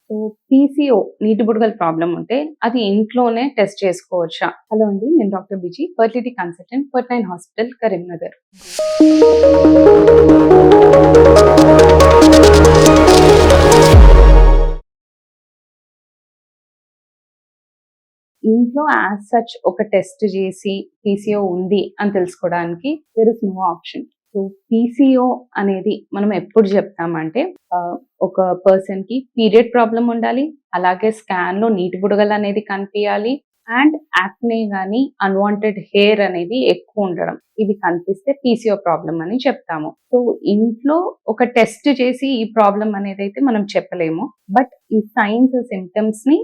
So PCO నీటి బుడగల problem ఉంటే అది ఇంట్లోనే టెస్ట్ చేసుకోవచ్చా? హలో అండి, నేను డాక్టర్ బిజీ, ఫర్టిలిటీ కన్సల్టెంట్, ఫర్ట్9 హాస్పిటల్, కరీంనగర్. ఇంట్లో యాజ్ సచ్ ఒక టెస్ట్ చేసి పీసీఓ ఉంది అని తెలుసుకోవడానికి there is no option. So PCO అనేది మనం ఎప్పుడు చెప్తామంటే ఒక పర్సన్ కి పీరియడ్ ప్రాబ్లం ఉండాలి, అలాగే స్కాన్ లో నీటి బుడగలు అనేది కనిపించాలి, అండ్ యాక్నే గానీ అన్వాంటెడ్ హెయిర్ అనేది ఎక్కువ ఉండడం, ఇవి కనిపిస్తే పీసీఓ ప్రాబ్లం అని చెప్తాము. సో ఇంట్లో ఒక టెస్ట్ చేసి ఈ ప్రాబ్లం అనేది అయితే మనం చెప్పలేము, బట్ ఈ సైన్స్ సిమ్టమ్స్ ని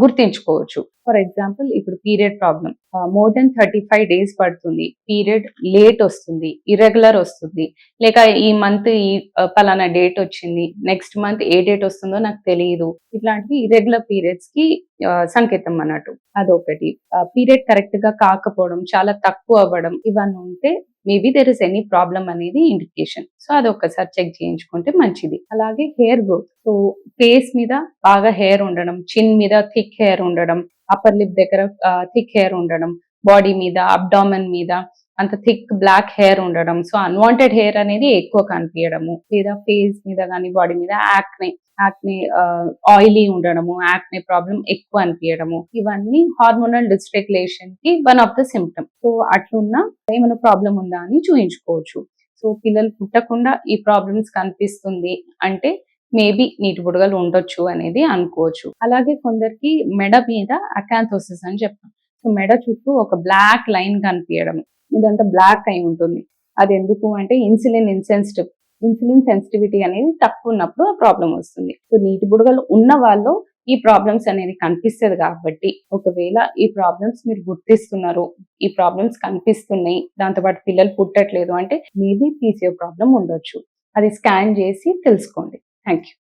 గుర్తించుకోవచ్చు. ఫర్ ఎగ్జాంపుల్ ఇప్పుడు period problem more than 35 days పడుతుంది, పీరియడ్ లేట్ వస్తుంది, ఇర్రెగ్యులర్ వస్తుంది, లేక ఈ మంత్ ఈ పలానా డేట్ వచ్చింది, నెక్స్ట్ మంత్ ఏ డేట్ వస్తుందో నాకు తెలియదు, ఇట్లాంటివి ఇర్రెగ్యులర్ పీరియడ్స్ కి సంకేతం అన్నట్టు. అదొకటి. పీరియడ్ కరెక్ట్ గా కాకపోవడం, చాలా తక్కువ అవ్వడం, ఇవన్నీ ఉంటే maybe there is any problem అనేది ఇండికేషన్. సో అది ఒక్కసారి చెక్ చేయించుకుంటే మంచిది. అలాగే హెయిర్ గ్రోత్, సో ఫేస్ మీద బాగా హెయిర్ ఉండడం, చిన్ మీద థిక్ హెయిర్ ఉండడం, అప్పర్ లిప్ దగ్గర థిక్ హెయిర్ ఉండడం, బాడీ మీద అబ్డామన్ మీద అంత థిక్ బ్లాక్ హెయిర్ ఉండడం, సో అన్వాంటెడ్ హెయిర్ అనేది ఎక్కువ కనిపించడము, లేదా ఫేస్ మీద కానీ బాడీ మీద యాక్నే ఆయిలీ ఉండడము, యాక్నే ప్రాబ్లం ఎక్కువ అనిపించడము, ఇవన్నీ హార్మోనల్ డిస్రెగ్యులేషన్ కి one of the symptom. So అట్లున్న ఏమైనా ప్రాబ్లం ఉందా అని చూయించుకోవచ్చు. సో పిల్లలు పుట్టకుండా ఈ ప్రాబ్లమ్స్ కనిపిస్తుంది అంటే మేబీ నీటి బుడగలు ఉండొచ్చు అనేది అనుకోవచ్చు. అలాగే కొందరికి మెడ మీద అకాంథోసిస్ అని చెప్తాం. సో మెడ చుట్టూ ఒక బ్లాక్ లైన్ కనిపించడం, ఇదంతా బ్లాక్ అయి ఉంటుంది. అది ఎందుకు అంటే ఇన్సులిన్ సెన్సిటివిటీ అనేది తక్కువ ఉన్నప్పుడు ఆ ప్రాబ్లం వస్తుంది. సో నీటి బుడగలు ఉన్న వాళ్ళు ఈ ప్రాబ్లమ్స్ అనేది కనిపిస్తుంది కాబట్టి, ఒకవేళ ఈ ప్రాబ్లమ్స్ మీరు గుర్తిస్తున్నారు, ఈ ప్రాబ్లమ్స్ కనిపిస్తున్నాయి, దాంతోపాటు పిల్లలు పుట్టట్లేదు అంటే మేబీ పీసీఓ ప్రాబ్లం ఉండొచ్చు. అది స్కాన్ చేసి తెలుసుకోండి. Thank you.